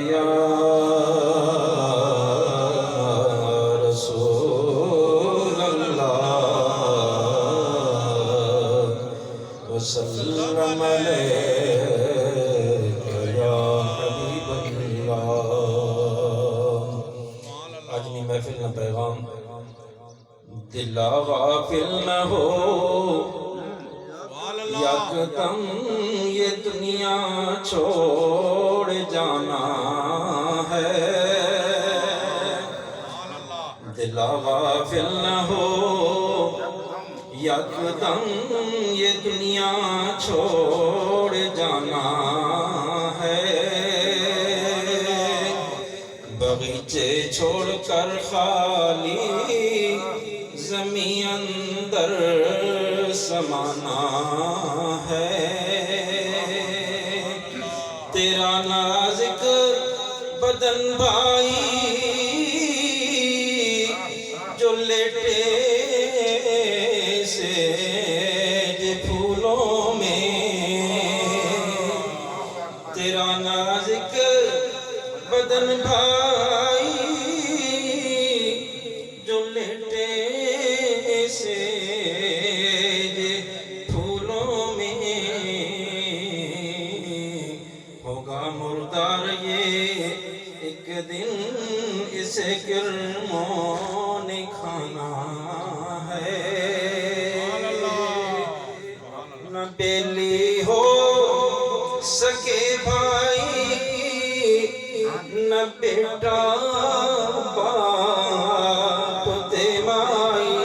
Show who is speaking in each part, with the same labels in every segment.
Speaker 1: یا رسول اللہ وسلم علیک یا حبیب اللہ۔ آجمی محفل نہ پیغام دل غافل نہ ہو، یکدم یہ دنیا چھوڑ جانا ہے، دل غافل نہ ہو، یکدم یہ دنیا چھوڑ جانا ہے، بغیچے چھوڑ کر خالی زمین اندر سمانا ہے، تیرا نازک بدن بھائی جو لیٹے سیج پھولوں میں، تیرا نازک بدن بھائی جو لیٹے سیج پھولوں میں، ہوگا مردار یہ ایک دن، اسے گرموں نے کھانا ہے، نہ بیلی ہو سکے بھائی، نہ بیٹا باپ دے مائی،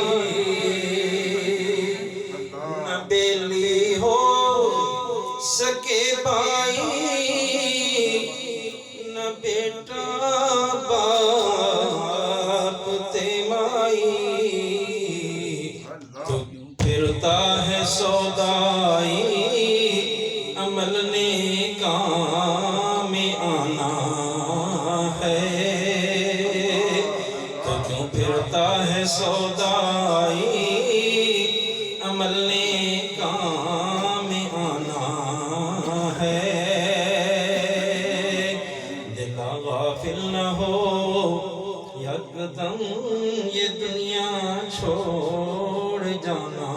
Speaker 1: نہ بیلی ہو سکے بھائی، نہ بیٹا باپ دے مائی، تو پھرتا ہے سودائی، عمل نے کام میں آنا ہے، تو کیوں پھرتا ہے سودائی، عمل نے کام میں آنا ہے، دل غافل نہ ہو، یکدم یہ دنیا چھوڑ جانا